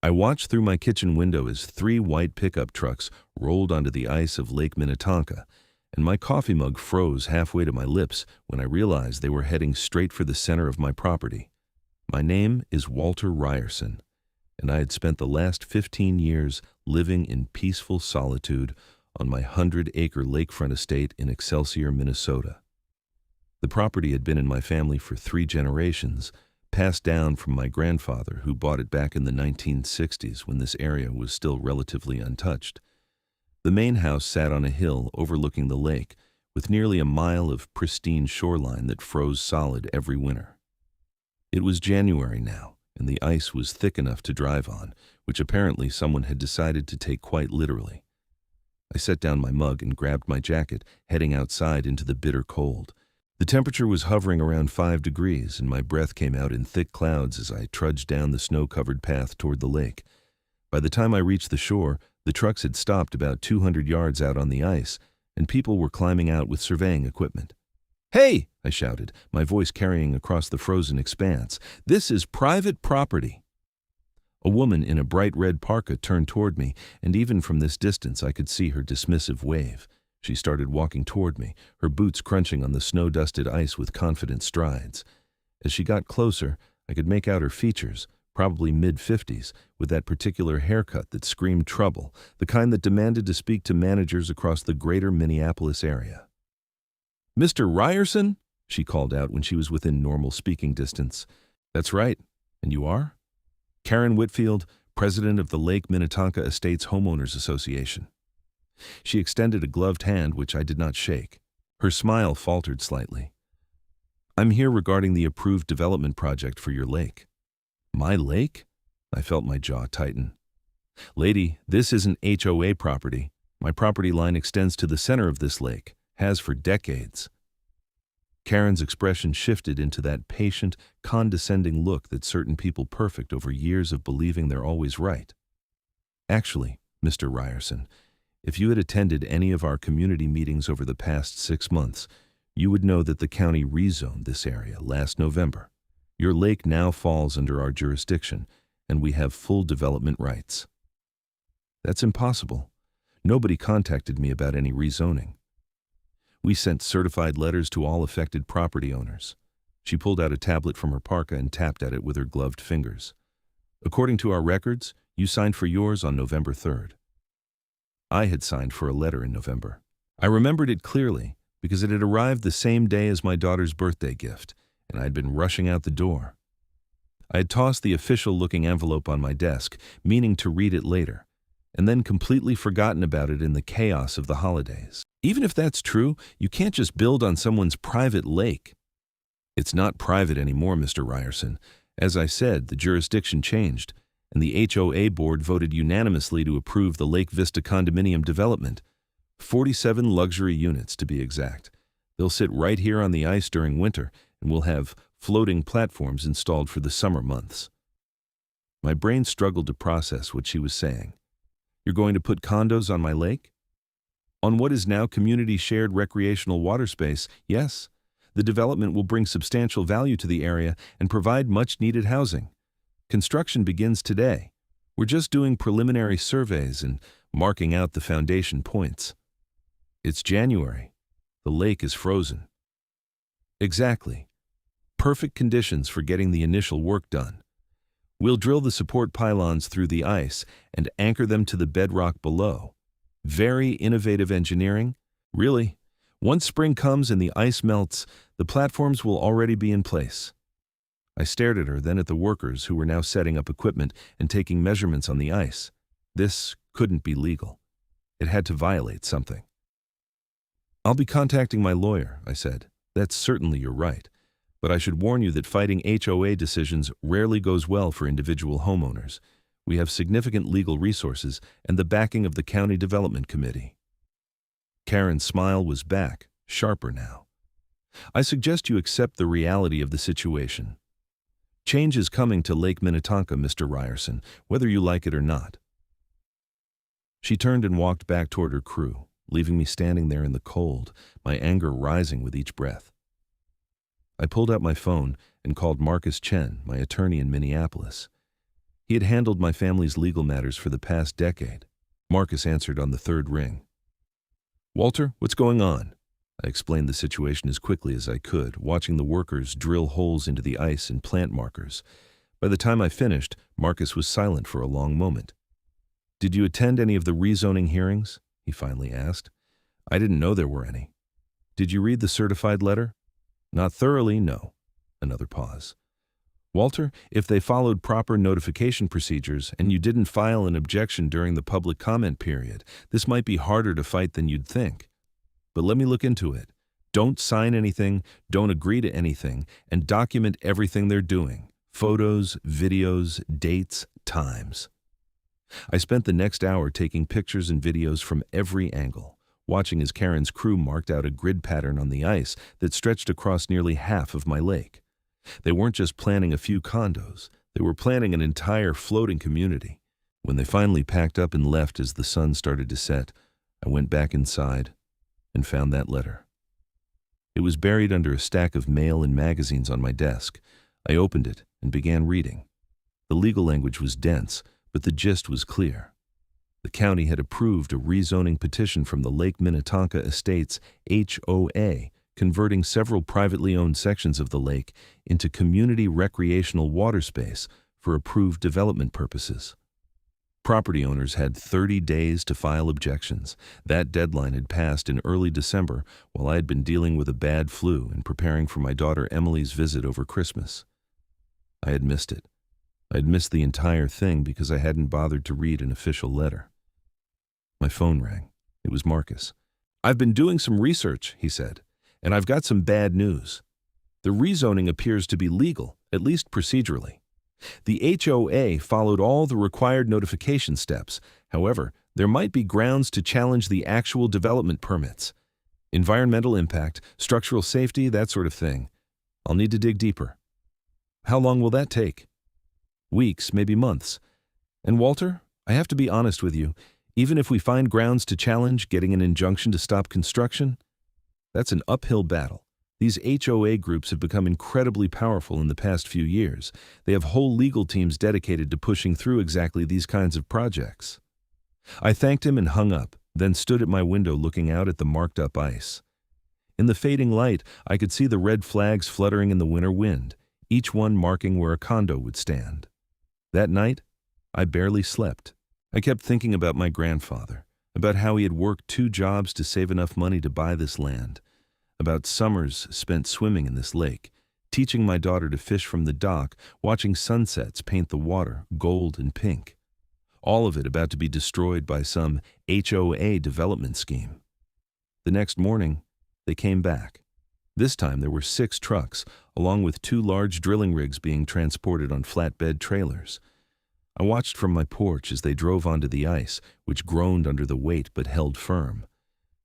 I watched through my kitchen window as 3 white pickup trucks rolled onto the ice of Lake Minnetonka, and my coffee mug froze halfway to my lips when I realized they were heading straight for the center of my property. My name is Walter Ryerson, and I had spent the last 15 years living in peaceful solitude on my 100-acre lakefront estate in Excelsior, Minnesota. The property had been in my family for 3 generations, passed down from my grandfather, who bought it back in the 1960s when this area was still relatively untouched. The main house sat on a hill overlooking the lake, with nearly a mile of pristine shoreline that froze solid every winter. It was January now, and the ice was thick enough to drive on, which apparently someone had decided to take quite literally. I set down my mug and grabbed my jacket, heading outside into the bitter cold. The temperature was hovering around 5 degrees, and my breath came out in thick clouds as I trudged down the snow-covered path toward the lake. By the time I reached the shore, the trucks had stopped about 200 yards out on the ice, and people were climbing out with surveying equipment. "Hey!" I shouted, my voice carrying across the frozen expanse. "This is private property." A woman in a bright red parka turned toward me, and even from this distance I could see her dismissive wave. She started walking toward me, her boots crunching on the snow-dusted ice with confident strides. As she got closer, I could make out her features, probably mid-50s, with that particular haircut that screamed trouble, the kind that demanded to speak to managers across the greater Minneapolis area. "Mr. Ryerson?" she called out when she was within normal speaking distance. "That's right. And you are?" "Karen Whitfield, president of the Lake Minnetonka Estates Homeowners Association." She extended a gloved hand, which I did not shake. Her smile faltered slightly. "I'm here regarding the approved development project for your lake." "My lake?" I felt my jaw tighten. "Lady, this isn't HOA property. My property line extends to the center of this lake, has for decades." Karen's expression shifted into that patient, condescending look that certain people perfect over years of believing they're always right. "Actually, Mr. Ryerson, if you had attended any of our community meetings over the past 6 months, you would know that the county rezoned this area last November. Your lake now falls under our jurisdiction, and we have full development rights." "That's impossible. Nobody contacted me about any rezoning. We sent certified letters to all affected property owners." She pulled out a tablet from her parka and tapped at it with her gloved fingers. "According to our records, you signed for yours on November 3rd. I had signed for a letter in November. I remembered it clearly because it had arrived the same day as my daughter's birthday gift, and I had been rushing out the door. I had tossed the official-looking envelope on my desk, meaning to read it later, and then completely forgotten about it in the chaos of the holidays. Even if that's true, you can't just build on someone's private lake. "It's not private anymore, Mr. Ryerson. As I said, the jurisdiction changed, and the HOA board voted unanimously to approve the Lake Vista condominium development. 47 luxury units, to be exact. They'll sit right here on the ice during winter, and we'll have floating platforms installed for the summer months." My brain struggled to process what she was saying. "You're going to put condos on my lake?" "On what is now community-shared recreational water space, yes. The development will bring substantial value to the area and provide much-needed housing. Construction begins today. We're just doing preliminary surveys and marking out the foundation points." "It's January. The lake is frozen." "Exactly. Perfect conditions for getting the initial work done. We'll drill the support pylons through the ice and anchor them to the bedrock below. Very innovative engineering. Really, once spring comes and the ice melts, the platforms will already be in place." I stared at her, then at the workers who were now setting up equipment and taking measurements on the ice. This couldn't be legal. It had to violate something. "I'll be contacting my lawyer," I said. "That's certainly your right. But I should warn you that fighting HOA decisions rarely goes well for individual homeowners. We have significant legal resources and the backing of the County Development Committee." Karen's smile was back, sharper now. "I suggest you accept the reality of the situation. Change is coming to Lake Minnetonka, Mr. Ryerson, whether you like it or not." She turned and walked back toward her crew, leaving me standing there in the cold, my anger rising with each breath. I pulled out my phone and called Marcus Chen, my attorney in Minneapolis. He had handled my family's legal matters for the past decade. Marcus answered on the third ring. "Walter, what's going on?" I explained the situation as quickly as I could, watching the workers drill holes into the ice and plant markers. By the time I finished, Marcus was silent for a long moment. "Did you attend any of the rezoning hearings?" he finally asked. "I didn't know there were any." "Did you read the certified letter?" "Not thoroughly, no." Another pause. "Walter, if they followed proper notification procedures and you didn't file an objection during the public comment period, this might be harder to fight than you'd think. But let me look into it. Don't sign anything, don't agree to anything, and document everything they're doing. Photos, videos, dates, times." I spent the next hour taking pictures and videos from every angle, watching as Karen's crew marked out a grid pattern on the ice that stretched across nearly half of my lake. They weren't just planning a few condos, they were planning an entire floating community. When they finally packed up and left as the sun started to set, I went back inside and found that letter. It was buried under a stack of mail and magazines on my desk. I opened it and began reading. The legal language was dense, but the gist was clear. The county had approved a rezoning petition from the Lake Minnetonka Estates HOA, converting several privately owned sections of the lake into community recreational water space for approved development purposes. Property owners had 30 days to file objections. That deadline had passed in early December while I had been dealing with a bad flu and preparing for my daughter Emily's visit over Christmas. I had missed it. I had missed the entire thing because I hadn't bothered to read an official letter. My phone rang. It was Marcus. "I've been doing some research," he said, "and I've got some bad news. The rezoning appears to be legal, at least procedurally. The HOA followed all the required notification steps. However, there might be grounds to challenge the actual development permits. Environmental impact, structural safety, that sort of thing. I'll need to dig deeper." "How long will that take?" "Weeks, maybe months. And Walter, I have to be honest with you, even if we find grounds to challenge getting an injunction to stop construction, that's an uphill battle. These HOA groups have become incredibly powerful in the past few years. They have whole legal teams dedicated to pushing through exactly these kinds of projects." I thanked him and hung up, then stood at my window looking out at the marked-up ice. In the fading light, I could see the red flags fluttering in the winter wind, each one marking where a condo would stand. That night, I barely slept. I kept thinking about my grandfather, about how he had worked 2 jobs to save enough money to buy this land, about summers spent swimming in this lake, teaching my daughter to fish from the dock, watching sunsets paint the water gold and pink. All of it about to be destroyed by some HOA development scheme. The next morning, they came back. This time there were 6 trucks, along with 2 large drilling rigs being transported on flatbed trailers. I watched from my porch as they drove onto the ice, which groaned under the weight but held firm.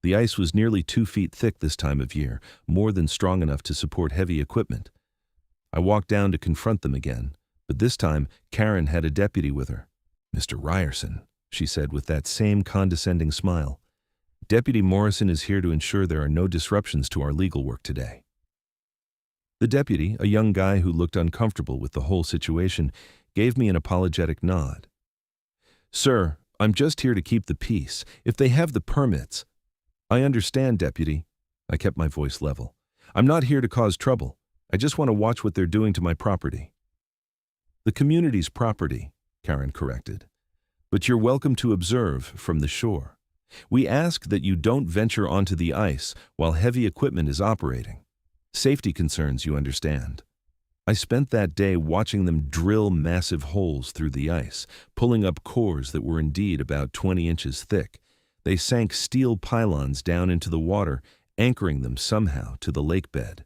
The ice was nearly 2 feet thick this time of year, more than strong enough to support heavy equipment. I walked down to confront them again, but this time Karen had a deputy with her. "Mr. Ryerson," she said with that same condescending smile. "Deputy Morrison is here to ensure there are no disruptions to our legal work today." The deputy, a young guy who looked uncomfortable with the whole situation, gave me an apologetic nod. "Sir, I'm just here to keep the peace. If they have the permits—" "I understand, Deputy." I kept my voice level. "I'm not here to cause trouble. I just want to watch what they're doing to my property." "The community's property," Karen corrected. "But you're welcome to observe from the shore. We ask that you don't venture onto the ice while heavy equipment is operating. Safety concerns, you understand." I spent that day watching them drill massive holes through the ice, pulling up cores that were indeed about 20 inches thick. They sank steel pylons down into the water, anchoring them somehow to the lake bed.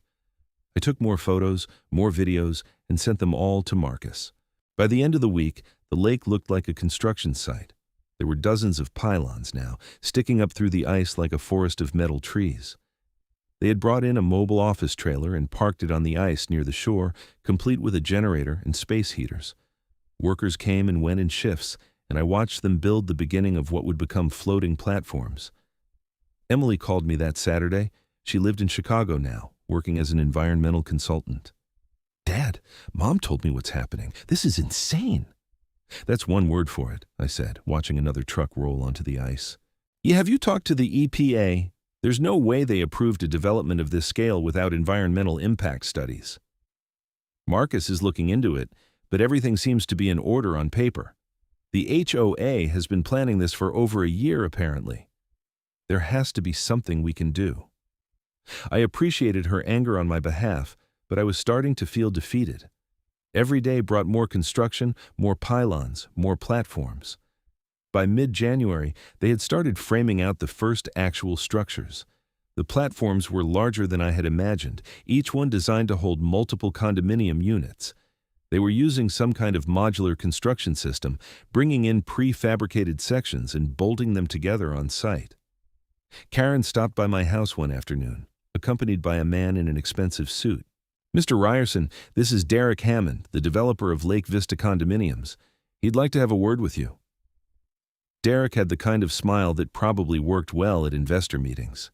I took more photos, more videos, and sent them all to Marcus. By the end of the week, the lake looked like a construction site. There were dozens of pylons now, sticking up through the ice like a forest of metal trees. They had brought in a mobile office trailer and parked it on the ice near the shore, complete with a generator and space heaters. Workers came and went in shifts, and I watched them build the beginning of what would become floating platforms. Emily called me that Saturday. She lived in Chicago now, working as an environmental consultant. "Dad, Mom told me what's happening. This is insane." That's one word for it, I said, watching another truck roll onto the ice. Yeah, have you talked to the EPA? There's no way they approved a development of this scale without environmental impact studies. Marcus is looking into it, but everything seems to be in order on paper. The HOA has been planning this for over a year, apparently. There has to be something we can do. I appreciated her anger on my behalf, but I was starting to feel defeated. Every day brought more construction, more pylons, more platforms. By mid-January, they had started framing out the first actual structures. The platforms were larger than I had imagined, each one designed to hold multiple condominium units. They were using some kind of modular construction system, bringing in prefabricated sections and bolting them together on site. Karen stopped by my house one afternoon, accompanied by a man in an expensive suit. "Mr. Ryerson, this is Derek Hammond, the developer of Lake Vista Condominiums. He'd like to have a word with you." Derek had the kind of smile that probably worked well at investor meetings.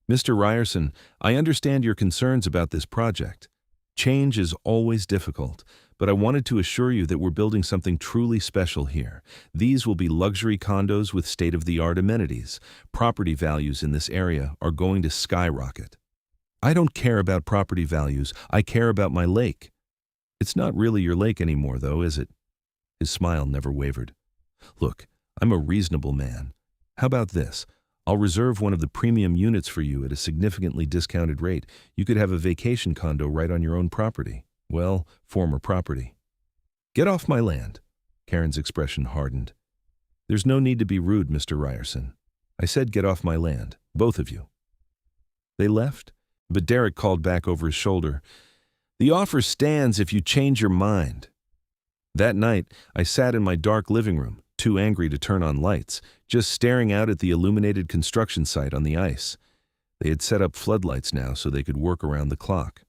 "Mr. Ryerson, I understand your concerns about this project. Change is always difficult, but I wanted to assure you that we're building something truly special here. These will be luxury condos with state-of-the-art amenities. Property values in this area are going to skyrocket." "I don't care about property values. I care about my lake." "It's not really your lake anymore, though, is it?" His smile never wavered. "Look, I'm a reasonable man. How about this? I'll reserve one of the premium units for you at a significantly discounted rate. You could have a vacation condo right on your own property. Well, former property." "Get off my land." Karen's expression hardened. "There's no need to be rude, Mr. Ryerson. I said get off my land, both of you." They left, but Derek called back over his shoulder, "The offer stands if you change your mind." That night, I sat in my dark living room, too angry to turn on lights, just staring out at the illuminated construction site on the ice. They had set up floodlights now so they could work around the clock.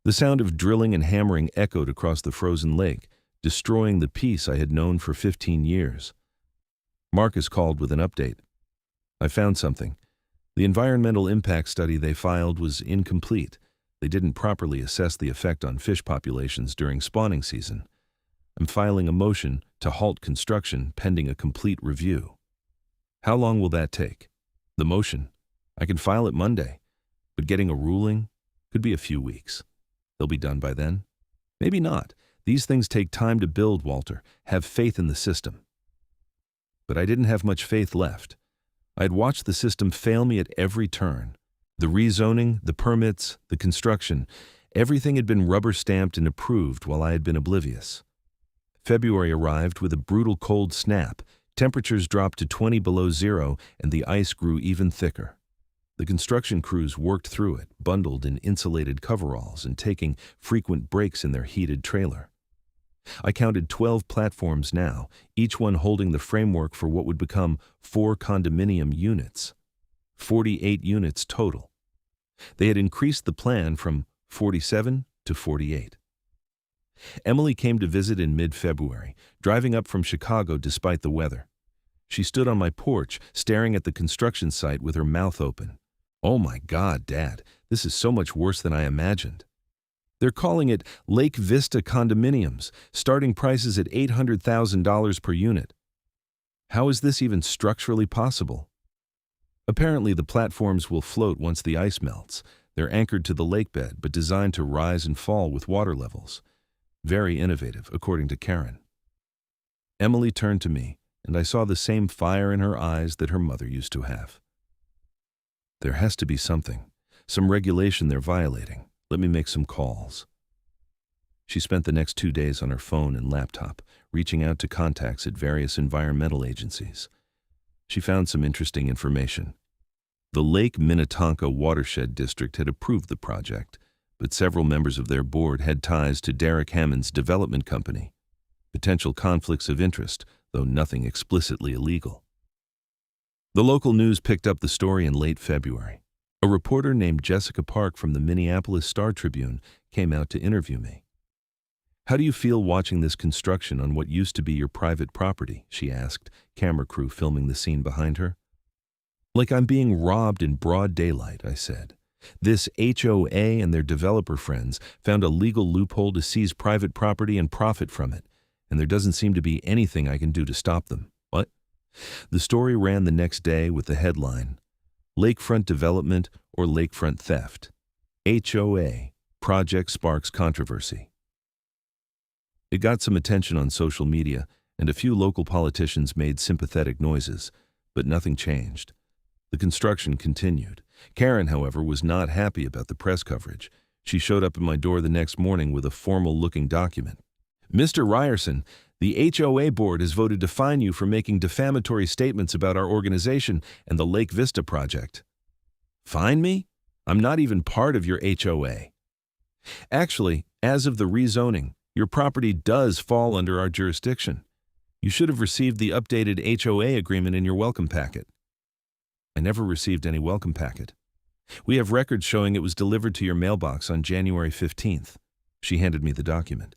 The sound of drilling and hammering echoed across the frozen lake, destroying the peace I had known for 15 years. Marcus called with an update. "I found something. The environmental impact study they filed was incomplete. They didn't properly assess the effect on fish populations during spawning season. I'm filing a motion to halt construction pending a complete review." "How long will that take?" "The motion. I can file it Monday, but getting a ruling could be a few weeks. They'll be done by then." "Maybe not. These things take time to build, Walter. Have faith in the system." But I didn't have much faith left. I had watched the system fail me at every turn. The rezoning, the permits, the construction, everything had been rubber-stamped and approved while I had been oblivious. February arrived with a brutal cold snap. Temperatures dropped to 20 below zero, and the ice grew even thicker. The construction crews worked through it, bundled in insulated coveralls and taking frequent breaks in their heated trailer. I counted 12 platforms now, each one holding the framework for what would become 4 condominium units. 48 units total. They had increased the plan from 47 to 48. Emily came to visit in mid-February, driving up from Chicago despite the weather. She stood on my porch, staring at the construction site with her mouth open. "Oh my God, Dad, this is so much worse than I imagined. They're calling it Lake Vista Condominiums, starting prices at $800,000 per unit. How is this even structurally possible?" Apparently the platforms will float once the ice melts. They're anchored to the lake bed, but designed to rise and fall with water levels. Very innovative, according to Karen. Emily turned to me, and I saw the same fire in her eyes that her mother used to have. "There has to be something, some regulation they're violating. Let me make some calls." She spent the next 2 days on her phone and laptop, reaching out to contacts at various environmental agencies. She found some interesting information. The Lake Minnetonka Watershed District had approved the project, but several members of their board had ties to Derek Hammond's development company. Potential conflicts of interest, though nothing explicitly illegal. The local news picked up the story in late February. A reporter named Jessica Park from the Minneapolis Star-Tribune came out to interview me. "How do you feel watching this construction on what used to be your private property?" she asked, camera crew filming the scene behind her. "Like I'm being robbed in broad daylight," I said. "This HOA and their developer friends found a legal loophole to seize private property and profit from it. and there doesn't seem to be anything I can do to stop them. What? The story ran the next day with the headline, Lakefront Development or Lakefront Theft. HOA, Project Sparks Controversy. It got some attention on social media, and a few local politicians made sympathetic noises, but nothing changed. The construction continued. Karen, however, was not happy about the press coverage. She showed up at my door the next morning with a formal-looking document. Mr. Ryerson, the HOA board has voted to fine you for making defamatory statements about our organization and the Lake Vista project. Fine me? I'm not even part of your HOA. Actually, as of the rezoning, your property does fall under our jurisdiction. You should have received the updated HOA agreement in your welcome packet. I never received any welcome packet. We have records showing it was delivered to your mailbox on January 15th. She handed me the document.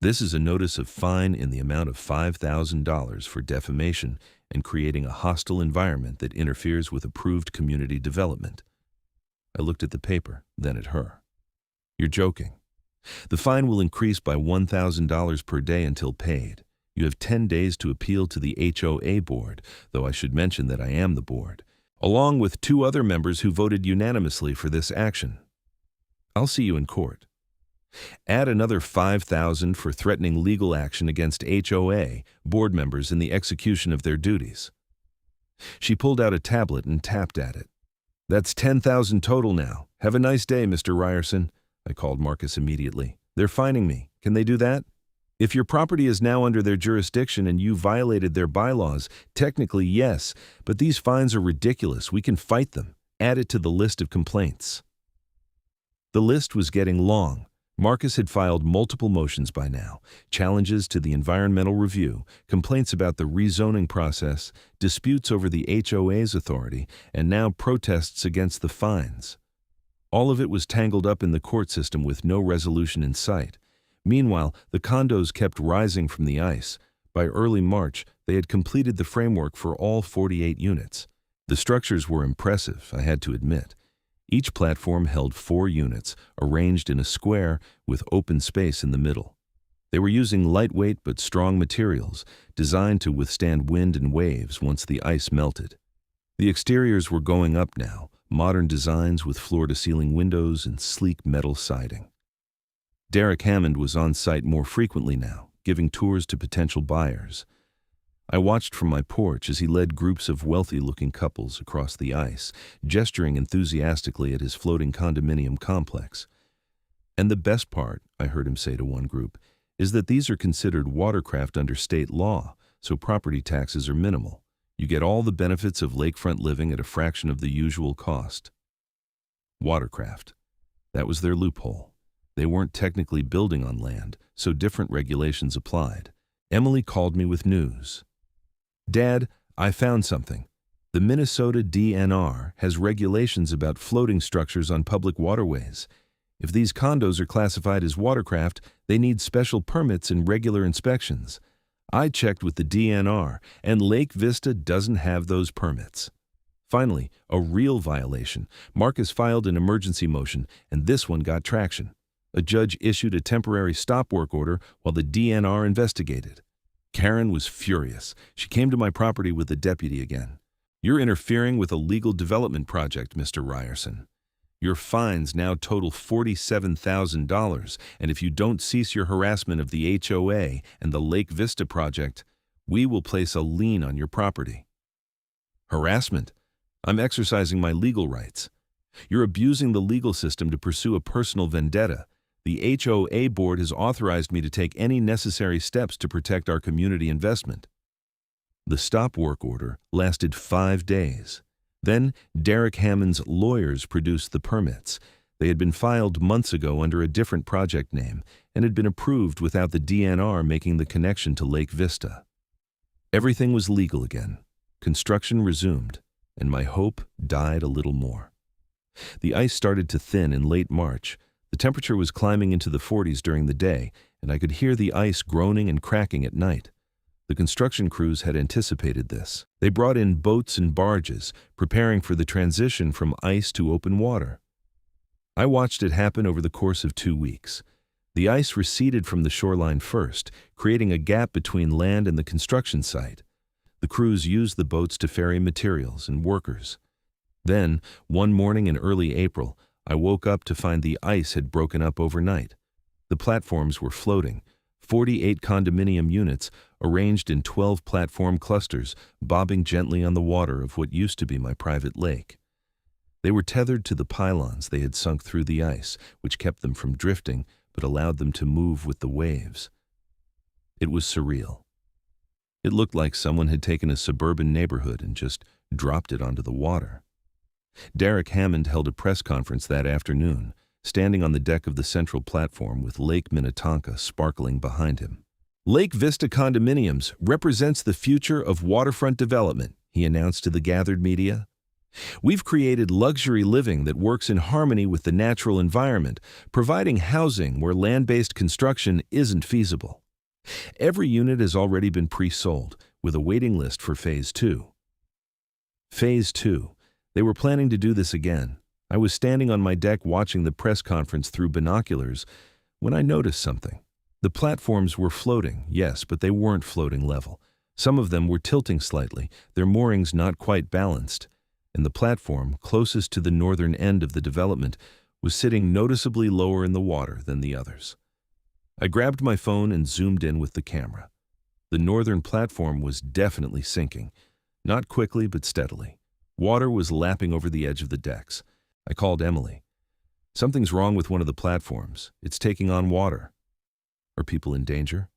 This is a notice of fine in the amount of $5,000 for defamation and creating a hostile environment that interferes with approved community development. I looked at the paper, then at her. You're joking. The fine will increase by $1,000 per day until paid. You have 10 days to appeal to the HOA board, though I should mention that I am the board, along with 2 other members who voted unanimously for this action. I'll see you in court. Add another $5,000 for threatening legal action against HOA board members in the execution of their duties. She pulled out a tablet and tapped at it. That's $10,000 total now. Have a nice day, Mr. Ryerson. I called Marcus immediately. They're fining me. Can they do that? If your property is now under their jurisdiction and you violated their bylaws, technically yes, but these fines are ridiculous. We can fight them. Add it to the list of complaints. The list was getting long. Marcus had filed multiple motions by now, challenges to the environmental review, complaints about the rezoning process, disputes over the HOA's authority, and now protests against the fines. All of it was tangled up in the court system with no resolution in sight. Meanwhile, the condos kept rising from the ice. By early March, they had completed the framework for all 48 units. The structures were impressive, I had to admit. Each platform held 4 units, arranged in a square with open space in the middle. They were using lightweight but strong materials, designed to withstand wind and waves once the ice melted. The exteriors were going up now, modern designs with floor-to-ceiling windows and sleek metal siding. Derek Hammond was on site more frequently now, giving tours to potential buyers. I watched from my porch as he led groups of wealthy-looking couples across the ice, gesturing enthusiastically at his floating condominium complex. And the best part, I heard him say to one group, is that these are considered watercraft under state law, so property taxes are minimal. You get all the benefits of lakefront living at a fraction of the usual cost. Watercraft. That was their loophole. They weren't technically building on land, so different regulations applied. Emily called me with news. Dad, I found something. The Minnesota DNR has regulations about floating structures on public waterways. If these condos are classified as watercraft, they need special permits and regular inspections. I checked with the DNR, and Lake Vista doesn't have those permits. Finally, a real violation. Marcus filed an emergency motion, and this one got traction. A judge issued a temporary stop work order while the DNR investigated. Karen was furious. She came to my property with the deputy again. You're interfering with a legal development project, Mr. Ryerson. Your fines now total $47,000, and if you don't cease your harassment of the HOA and the Lake Vista project, we will place a lien on your property. Harassment? I'm exercising my legal rights. You're abusing the legal system to pursue a personal vendetta. The HOA board has authorized me to take any necessary steps to protect our community investment. The stop work order lasted 5 days. Then Derek Hammond's lawyers produced the permits. They had been filed months ago under a different project name and had been approved without the DNR making the connection to Lake Vista. Everything was legal again. Construction resumed, and my hope died a little more. The ice started to thin in late March. The temperature was climbing into the 40s during the day, and I could hear the ice groaning and cracking at night. The construction crews had anticipated this. They brought in boats and barges, preparing for the transition from ice to open water. I watched it happen over the course of 2 weeks. The ice receded from the shoreline first, creating a gap between land and the construction site. The crews used the boats to ferry materials and workers. Then, one morning in early April, I woke up to find the ice had broken up overnight. The platforms were floating, 48 condominium units arranged in 12 platform clusters, bobbing gently on the water of what used to be my private lake. They were tethered to the pylons they had sunk through the ice, which kept them from drifting but allowed them to move with the waves. It was surreal. It looked like someone had taken a suburban neighborhood and just dropped it onto the water. Derek Hammond held a press conference that afternoon, standing on the deck of the central platform with Lake Minnetonka sparkling behind him. "Lake Vista Condominiums represents the future of waterfront development," he announced to the gathered media. "We've created luxury living that works in harmony with the natural environment, providing housing where land-based construction isn't feasible. Every unit has already been pre-sold, with a waiting list for Phase 2. Phase 2. They were planning to do this again. I was standing on my deck watching the press conference through binoculars when I noticed something. The platforms were floating, yes, but they weren't floating level. Some of them were tilting slightly, their moorings not quite balanced, and the platform closest to the northern end of the development was sitting noticeably lower in the water than the others. I grabbed my phone and zoomed in with the camera. The northern platform was definitely sinking, not quickly but steadily. Water was lapping over the edge of the decks. I called Emily. "Something's wrong with one of the platforms. It's taking on water." "Are people in danger?"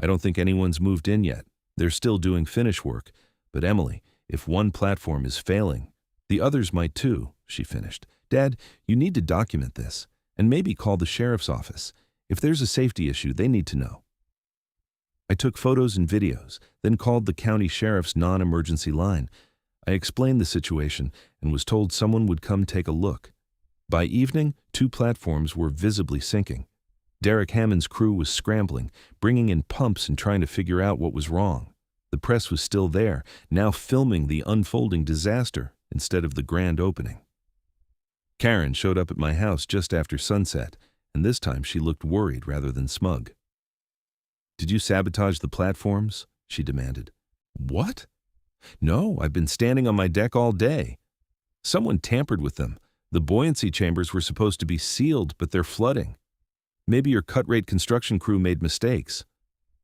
"I don't think anyone's moved in yet. They're still doing finish work. But Emily, if one platform is failing, the others might too," she finished. "Dad, you need to document this, and maybe call the sheriff's office. If there's a safety issue, they need to know." I took photos and videos, then called the county sheriff's non-emergency line. I explained the situation and was told someone would come take a look. By evening, 2 platforms were visibly sinking. Derek Hammond's crew was scrambling, bringing in pumps and trying to figure out what was wrong. The press was still there, now filming the unfolding disaster instead of the grand opening. Karen showed up at my house just after sunset, and this time she looked worried rather than smug. "Did you sabotage the platforms?" she demanded. "What?" "No, I've been standing on my deck all day. Someone tampered with them. The buoyancy chambers were supposed to be sealed, but they're flooding. Maybe your cut-rate construction crew made mistakes.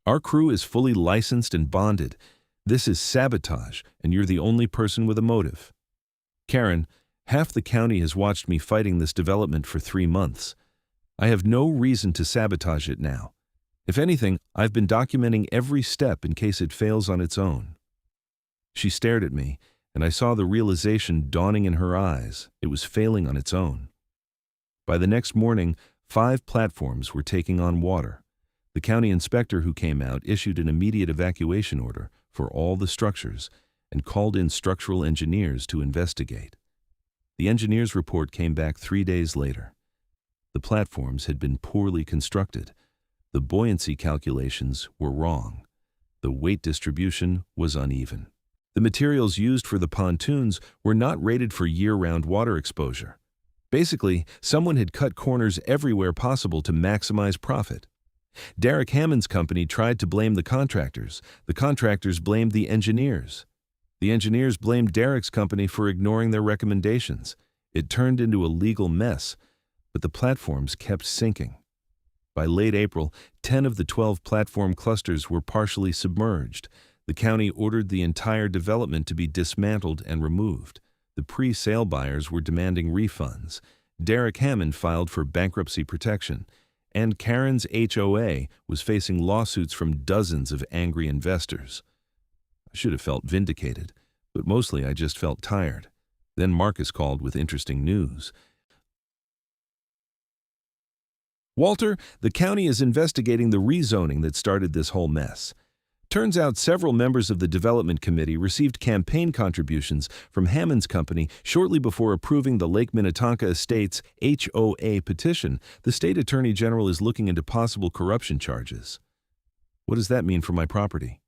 Our crew is fully licensed and bonded. This is sabotage, and you're the only person with a motive." "Karen, half the county has watched me fighting this development for 3 months. I have no reason to sabotage it now. If anything, I've been documenting every step in case it fails on its own." She stared at me, and I saw the realization dawning in her eyes. It was failing on its own. By the next morning, 5 platforms were taking on water. The county inspector who came out issued an immediate evacuation order for all the structures and called in structural engineers to investigate. The engineer's report came back 3 days later. The platforms had been poorly constructed. The buoyancy calculations were wrong. The weight distribution was uneven. The materials used for the pontoons were not rated for year-round water exposure. Basically, someone had cut corners everywhere possible to maximize profit. Derek Hammond's company tried to blame the contractors. The contractors blamed the engineers. The engineers blamed Derek's company for ignoring their recommendations. It turned into a legal mess, but the platforms kept sinking. By late April, 10 of the 12 platform clusters were partially submerged. The county ordered the entire development to be dismantled and removed. The pre-sale buyers were demanding refunds. Derek Hammond filed for bankruptcy protection, and Karen's HOA was facing lawsuits from dozens of angry investors. I should have felt vindicated, but mostly I just felt tired. Then Marcus called with interesting news. "Walter, the county is investigating the rezoning that started this whole mess. Turns out several members of the development committee received campaign contributions from Hammond's company shortly before approving the Lake Minnetonka Estates HOA petition. The state attorney general is looking into possible corruption charges." "What does that mean for my property?"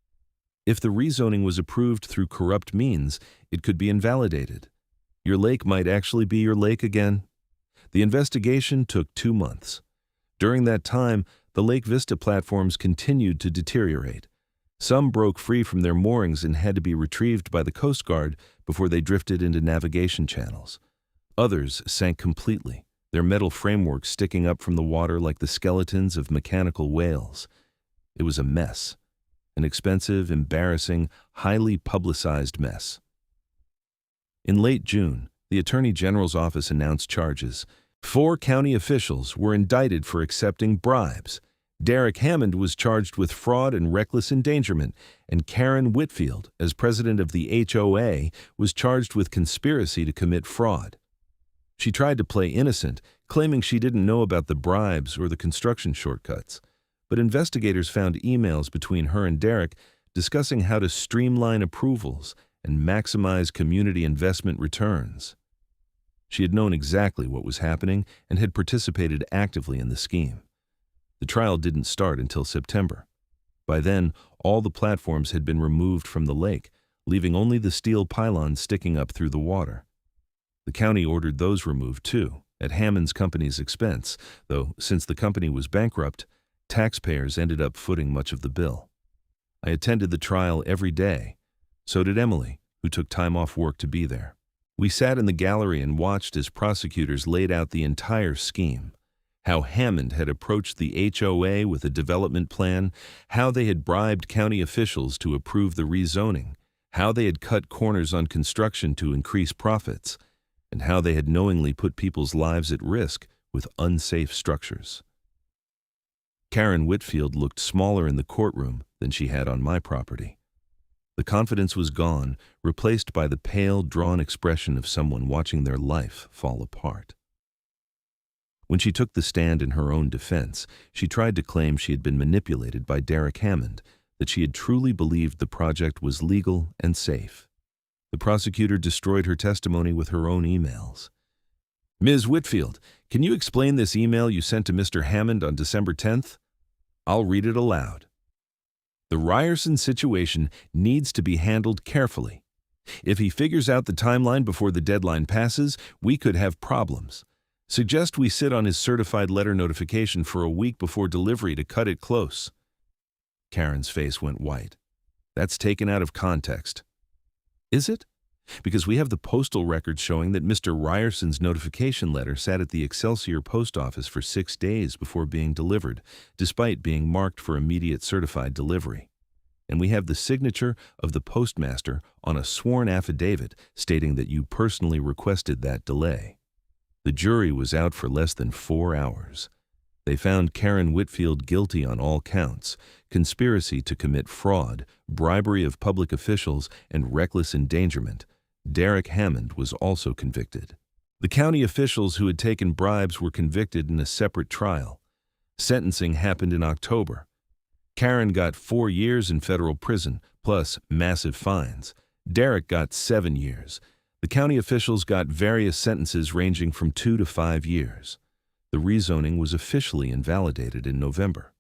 "If the rezoning was approved through corrupt means, it could be invalidated. Your lake might actually be your lake again." The investigation took 2 months. During that time, the Lake Vista platforms continued to deteriorate. Some broke free from their moorings and had to be retrieved by the Coast Guard before they drifted into navigation channels. Others sank completely, their metal frameworks sticking up from the water like the skeletons of mechanical whales. It was a mess, an expensive, embarrassing, highly publicized mess. In late June, the Attorney General's office announced charges. 4 county officials were indicted for accepting bribes. Derek Hammond was charged with fraud and reckless endangerment, and Karen Whitfield, as president of the HOA, was charged with conspiracy to commit fraud. She tried to play innocent, claiming she didn't know about the bribes or the construction shortcuts. But investigators found emails between her and Derek discussing how to streamline approvals and maximize community investment returns. She had known exactly what was happening and had participated actively in the scheme. The trial didn't start until September. By then, all the platforms had been removed from the lake, leaving only the steel pylons sticking up through the water. The county ordered those removed too, at Hammond's company's expense, though since the company was bankrupt, taxpayers ended up footing much of the bill. I attended the trial every day. So did Emily, who took time off work to be there. We sat in the gallery and watched as prosecutors laid out the entire scheme. How Hammond had approached the HOA with a development plan, how they had bribed county officials to approve the rezoning, how they had cut corners on construction to increase profits, and how they had knowingly put people's lives at risk with unsafe structures. Karen Whitfield looked smaller in the courtroom than she had on my property. The confidence was gone, replaced by the pale, drawn expression of someone watching their life fall apart. When she took the stand in her own defense, she tried to claim she had been manipulated by Derek Hammond, that she had truly believed the project was legal and safe. The prosecutor destroyed her testimony with her own emails. Ms. Whitfield, can you explain this email you sent to Mr. Hammond on December 10th? I'll read it aloud. The Ryerson situation needs to be handled carefully. If he figures out the timeline before the deadline passes, we could have problems. Suggest we sit on his certified letter notification for a week before delivery to cut it close. Karen's face went white. That's taken out of context. Is it? Because we have the postal records showing that Mr. Ryerson's notification letter sat at the Excelsior post office for 6 days before being delivered, despite being marked for immediate certified delivery. And we have the signature of the postmaster on a sworn affidavit stating that you personally requested that delay. The jury was out for less than 4 hours. They found Karen Whitfield guilty on all counts: conspiracy to commit fraud, bribery of public officials, and reckless endangerment. Derek Hammond was also convicted. The county officials who had taken bribes were convicted in a separate trial. Sentencing happened in October. Karen got 4 years in federal prison, plus massive fines. Derek got 7 years. The county officials got various sentences ranging from 2 to 5 years. The rezoning was officially invalidated in November.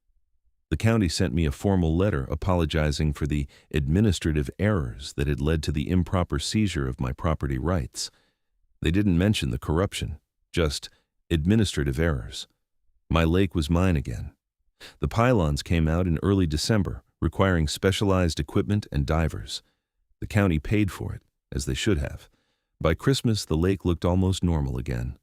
The county sent me a formal letter apologizing for the administrative errors that had led to the improper seizure of my property rights. They didn't mention the corruption, just administrative errors. My lake was mine again. The pylons came out in early December, requiring specialized equipment and divers. The county paid for it, as they should have. By Christmas, the lake looked almost normal again.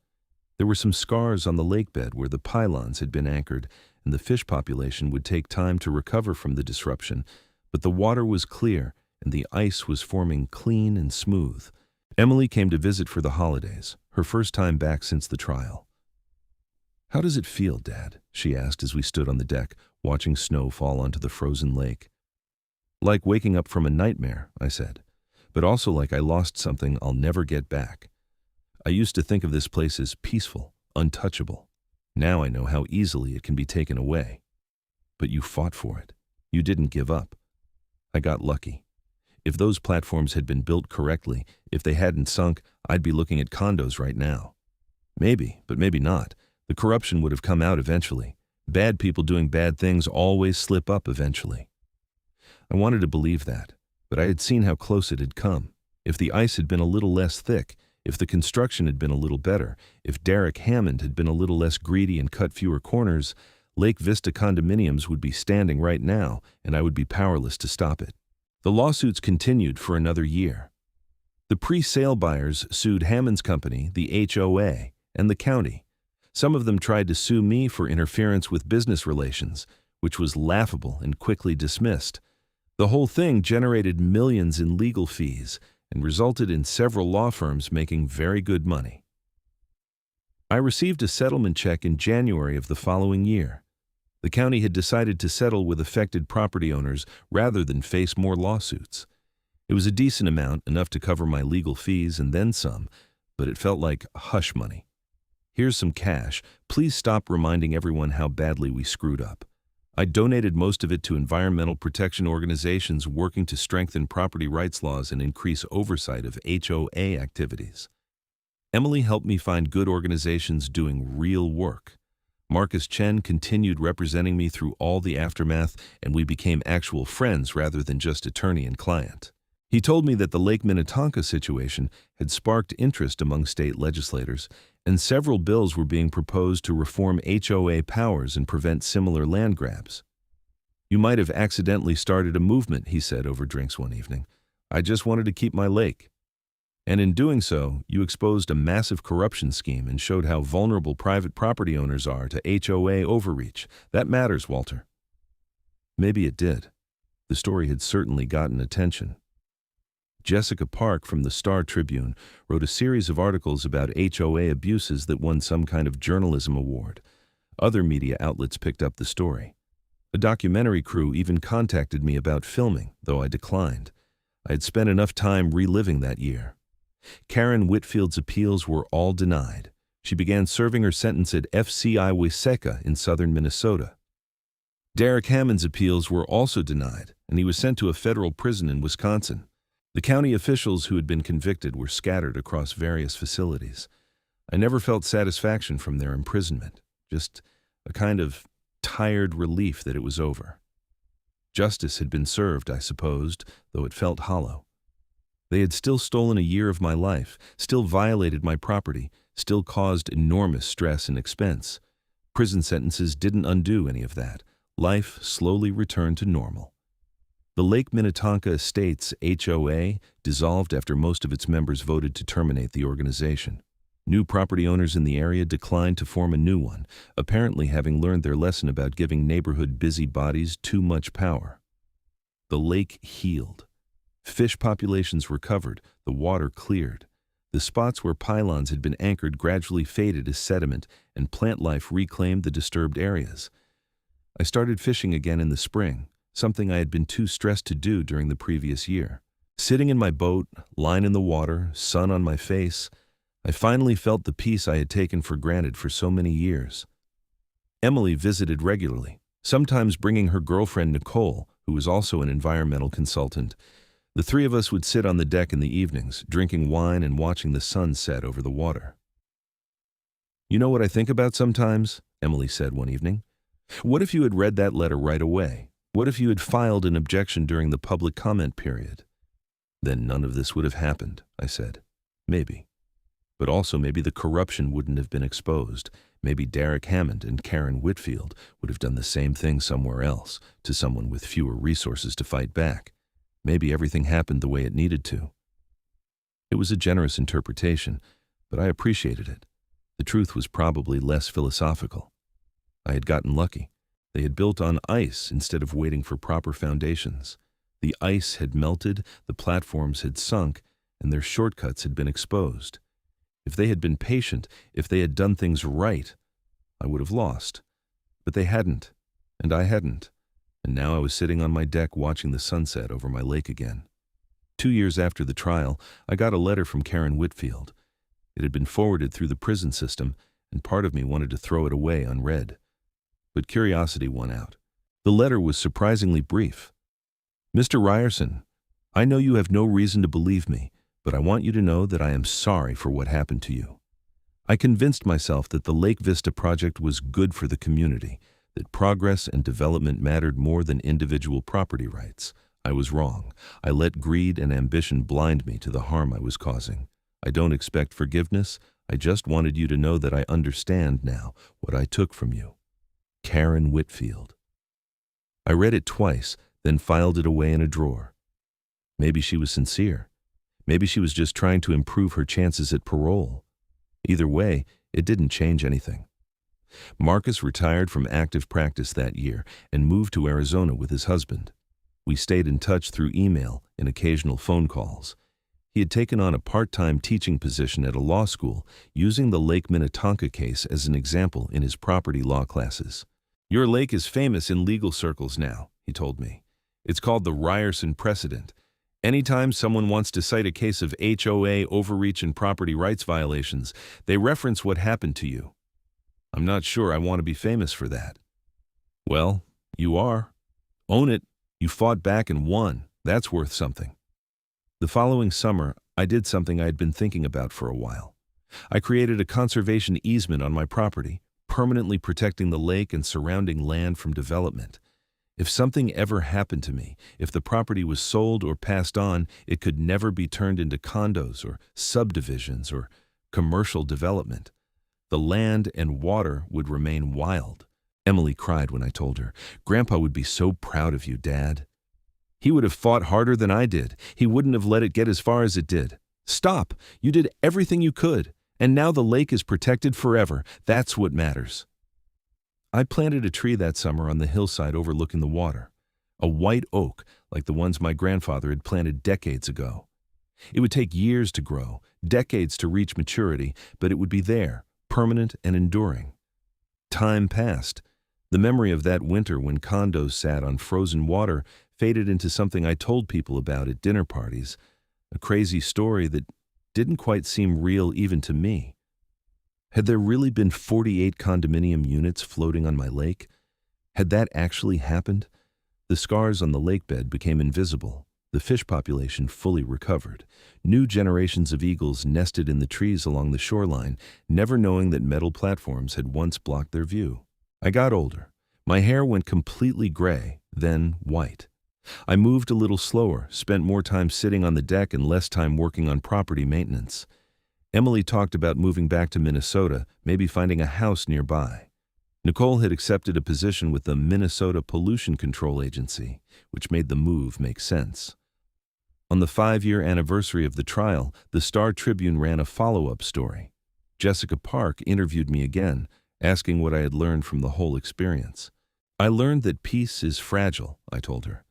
There were some scars on the lake bed where the pylons had been anchored, and the fish population would take time to recover from the disruption, but the water was clear and the ice was forming clean and smooth. Emily came to visit for the holidays, her first time back since the trial. "How does it feel, Dad?" she asked as we stood on the deck, watching snow fall onto the frozen lake. "Like waking up from a nightmare," I said, "but also like I lost something I'll never get back. I used to think of this place as peaceful, untouchable. Now I know how easily it can be taken away. But you fought for it. You didn't give up. I got lucky. If those platforms had been built correctly, if they hadn't sunk, I'd be looking at condos right now. Maybe, but maybe not. The corruption would have come out eventually. Bad people doing bad things always slip up eventually." I wanted to believe that, but I had seen how close it had come. If the ice had been a little less thick, If the construction had been a little better, if Derek Hammond had been a little less greedy and cut fewer corners, Lake Vista condominiums would be standing right now, and I would be powerless to stop it. The lawsuits continued for another year. The pre-sale buyers sued Hammond's company, the HOA, and the county. Some of them tried to sue me for interference with business relations, which was laughable and quickly dismissed. The whole thing generated millions in legal fees and resulted in several law firms making very good money. I received a settlement check in January of the following year. The county had decided to settle with affected property owners rather than face more lawsuits. It was a decent amount, enough to cover my legal fees and then some, but it felt like hush money. Here's some cash. Please stop reminding everyone how badly we screwed up. I donated most of it to environmental protection organizations working to strengthen property rights laws and increase oversight of HOA activities. Emily helped me find good organizations doing real work. Marcus Chen continued representing me through all the aftermath, and we became actual friends rather than just attorney and client. He told me that the Lake Minnetonka situation had sparked interest among state legislators, and several bills were being proposed to reform HOA powers and prevent similar land grabs. "You might have accidentally started a movement," he said over drinks one evening. "I just wanted to keep my lake. And in doing so, you exposed a massive corruption scheme and showed how vulnerable private property owners are to HOA overreach. That matters, Walter." Maybe it did. The story had certainly gotten attention. Jessica Park from the Star Tribune wrote a series of articles about HOA abuses that won some kind of journalism award. Other media outlets picked up the story. A documentary crew even contacted me about filming, though I declined. I had spent enough time reliving that year. Karen Whitfield's appeals were all denied. She began serving her sentence at FCI Waseca in southern Minnesota. Derek Hammond's appeals were also denied, and he was sent to a federal prison in Wisconsin. The county officials who had been convicted were scattered across various facilities. I never felt satisfaction from their imprisonment, just a kind of tired relief that it was over. Justice had been served, I supposed, though it felt hollow. They had still stolen a year of my life, still violated my property, still caused enormous stress and expense. Prison sentences didn't undo any of that. Life slowly returned to normal. The Lake Minnetonka Estates HOA dissolved after most of its members voted to terminate the organization. New property owners in the area declined to form a new one, apparently having learned their lesson about giving neighborhood busybodies too much power. The lake healed. Fish populations recovered, the water cleared. The spots where pylons had been anchored gradually faded as sediment, and plant life reclaimed the disturbed areas. I started fishing again in the spring, something I had been too stressed to do during the previous year. Sitting in my boat, line in the water, sun on my face, I finally felt the peace I had taken for granted for so many years. Emily visited regularly, sometimes bringing her girlfriend Nicole, who was also an environmental consultant. The three of us would sit on the deck in the evenings, drinking wine and watching the sun set over the water. "You know what I think about sometimes?" Emily said one evening. "What if you had read that letter right away? What if you had filed an objection during the public comment period?" "Then none of this would have happened," I said. "Maybe. But also maybe the corruption wouldn't have been exposed. Maybe Derek Hammond and Karen Whitfield would have done the same thing somewhere else, to someone with fewer resources to fight back. Maybe everything happened the way it needed to." It was a generous interpretation, but I appreciated it. The truth was probably less philosophical. I had gotten lucky. They had built on ice instead of waiting for proper foundations. The ice had melted, the platforms had sunk, and their shortcuts had been exposed. If they had been patient, if they had done things right, I would have lost. But they hadn't, and I hadn't, and now I was sitting on my deck watching the sunset over my lake again. 2 years after the trial, I got a letter from Karen Whitfield. It had been forwarded through the prison system, and part of me wanted to throw it away unread. But curiosity won out. The letter was surprisingly brief. "Mr. Ryerson, I know you have no reason to believe me, but I want you to know that I am sorry for what happened to you. I convinced myself that the Lake Vista project was good for the community, that progress and development mattered more than individual property rights. I was wrong. I let greed and ambition blind me to the harm I was causing. I don't expect forgiveness. I just wanted you to know that I understand now what I took from you. Karen Whitfield. I read it twice, then filed it away in a drawer. Maybe she was sincere. Maybe she was just trying to improve her chances at parole. Either way, it didn't change anything. Marcus retired from active practice that year and moved to Arizona with his husband. We stayed in touch through email and occasional phone calls. He had taken on a part-time teaching position at a law school, using the Lake Minnetonka case as an example in his property law classes. "Your lake is famous in legal circles now," he told me. "It's called the Ryerson precedent. Anytime someone wants to cite a case of HOA overreach and property rights violations, they reference what happened to you. I'm not sure I want to be famous for that." Well, you are. Own it. You fought back and won. That's worth something. The following summer, I did something I had been thinking about for a while. I created a conservation easement on my property, permanently protecting the lake and surrounding land from development. If something ever happened to me, if the property was sold or passed on, it could never be turned into condos or subdivisions or commercial development. The land and water would remain wild. Emily cried when I told her. "Grandpa would be so proud of you, Dad. He would have fought harder than I did. He wouldn't have let it get as far as it did. Stop! You did everything you could, and now the lake is protected forever. That's what matters." I planted a tree that summer on the hillside overlooking the water, a white oak like the ones my grandfather had planted decades ago. It would take years to grow, decades to reach maturity, but it would be there, permanent and enduring. Time passed. The memory of that winter when Condos sat on frozen water faded into something I told people about at dinner parties, a crazy story that didn't quite seem real even to me. Had there really been 48 condominium units floating on my lake? Had that actually happened? The scars on the lake bed became invisible. The fish population fully recovered. New generations of eagles nested in the trees along the shoreline, never knowing that metal platforms had once blocked their view. I got older. My hair went completely gray, then white. I moved a little slower, spent more time sitting on the deck and less time working on property maintenance. Emily talked about moving back to Minnesota, maybe finding a house nearby. Nicole had accepted a position with the Minnesota Pollution Control Agency, which made the move make sense. On the 5-year anniversary of the trial, the Star-Tribune ran a follow-up story. Jessica Park interviewed me again, asking what I had learned from the whole experience. "I learned that peace is fragile," I told her.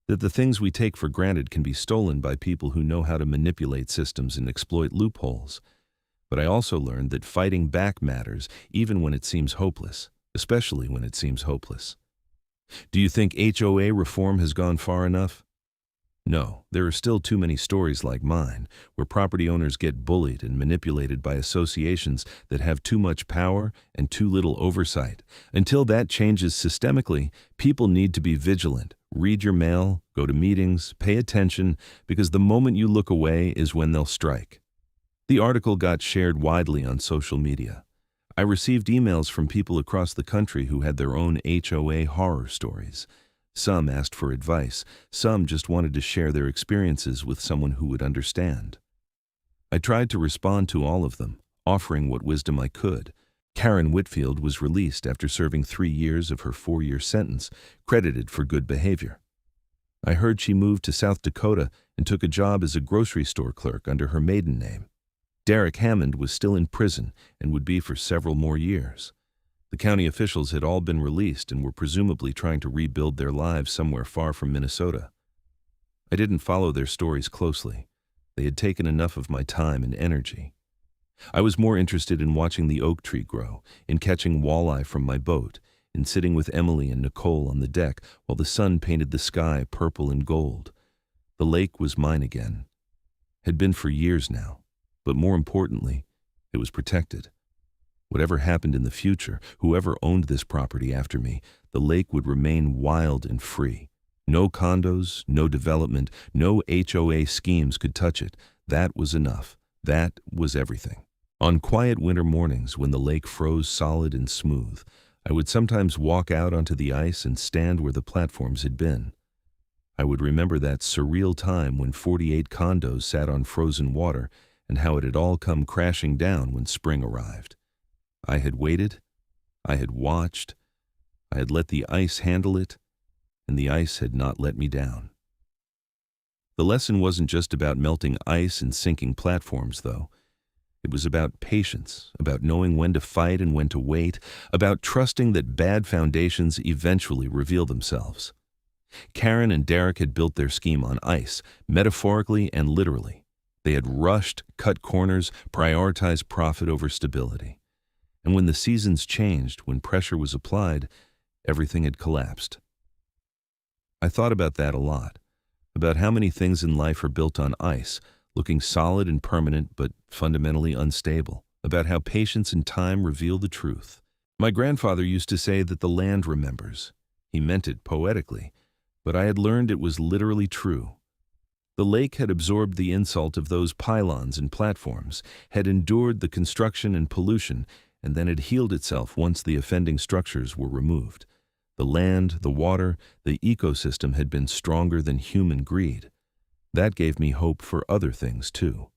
"That the things we take for granted can be stolen by people who know how to manipulate systems and exploit loopholes. But I also learned that fighting back matters even when it seems hopeless, especially when it seems hopeless." Do you think HOA reform has gone far enough? No, there are still too many stories like mine, where property owners get bullied and manipulated by associations that have too much power and too little oversight. Until that changes systemically, people need to be vigilant. Read your mail, go to meetings, pay attention, because the moment you look away is when they'll strike. The article got shared widely on social media. I received emails from people across the country who had their own HOA horror stories. Some asked for advice, some just wanted to share their experiences with someone who would understand. I tried to respond to all of them, offering what wisdom I could. Karen Whitfield was released after serving 3 years of her 4-year sentence, credited for good behavior. I heard she moved to South Dakota and took a job as a grocery store clerk under her maiden name. Derek Hammond was still in prison and would be for several more years. The county officials had all been released and were presumably trying to rebuild their lives somewhere far from Minnesota. I didn't follow their stories closely. They had taken enough of my time and energy. I was more interested in watching the oak tree grow, in catching walleye from my boat, in sitting with Emily and Nicole on the deck while the sun painted the sky purple and gold. The lake was mine again. Had been for years now, but more importantly, it was protected. Whatever happened in the future, whoever owned this property after me, the lake would remain wild and free. No condos, no development, no HOA schemes could touch it. That was enough. That was everything. On quiet winter mornings when the lake froze solid and smooth, I would sometimes walk out onto the ice and stand where the platforms had been. I would remember that surreal time when 48 condos sat on frozen water and how it had all come crashing down when spring arrived. I had waited, I had watched, I had let the ice handle it, and the ice had not let me down. The lesson wasn't just about melting ice and sinking platforms, though. It was about patience, about knowing when to fight and when to wait, about trusting that bad foundations eventually reveal themselves. Karen and Derek had built their scheme on ice, metaphorically and literally. They had rushed, cut corners, prioritized profit over stability. And when the seasons changed, when pressure was applied, everything had collapsed. I thought about that a lot, about how many things in life are built on ice, looking solid and permanent but fundamentally unstable, about how patience and time reveal the truth. My grandfather used to say that the land remembers. He meant it poetically, but I had learned it was literally true. The lake had absorbed the insult of those pylons and platforms, had endured the construction and pollution, and then had healed itself once the offending structures were removed. The land, the water, the ecosystem had been stronger than human greed. That gave me hope for other things, too.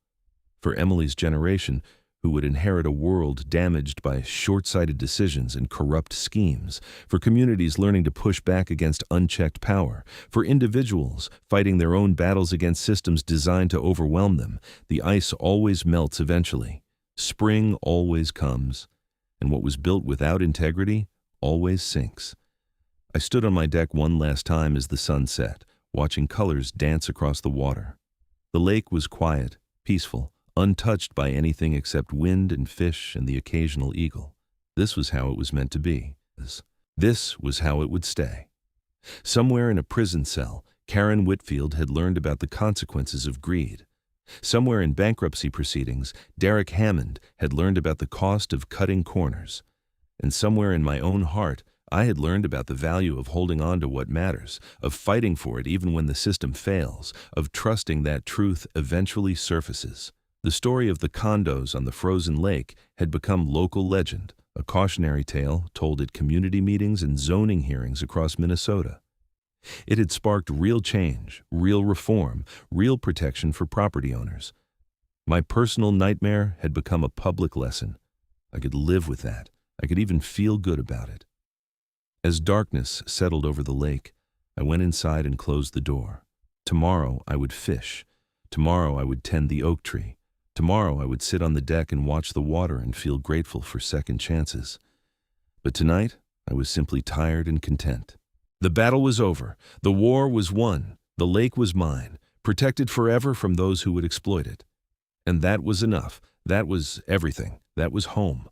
For Emily's generation, who would inherit a world damaged by short-sighted decisions and corrupt schemes, for communities learning to push back against unchecked power, for individuals fighting their own battles against systems designed to overwhelm them. The ice always melts eventually. Spring always comes, and what was built without integrity always sinks. I stood on my deck one last time as the sun set, watching colors dance across the water. The lake was quiet, peaceful, untouched by anything except wind and fish and the occasional eagle. This was how it was meant to be. This was how it would stay. Somewhere in a prison cell, Karen Whitfield had learned about the consequences of greed. Somewhere in bankruptcy proceedings, Derek Hammond had learned about the cost of cutting corners. And somewhere in my own heart, I had learned about the value of holding on to what matters, of fighting for it even when the system fails, of trusting that truth eventually surfaces. The story of the condos on the frozen lake had become local legend, a cautionary tale told at community meetings and zoning hearings across Minnesota. It had sparked real change, real reform, real protection for property owners. My personal nightmare had become a public lesson. I could live with that. I could even feel good about it. As darkness settled over the lake, I went inside and closed the door. Tomorrow I would fish. Tomorrow I would tend the oak tree. Tomorrow I would sit on the deck and watch the water and feel grateful for second chances. But tonight I was simply tired and content. The battle was over. The war was won. The lake was mine, protected forever from those who would exploit it. And that was enough. That was everything. That was home.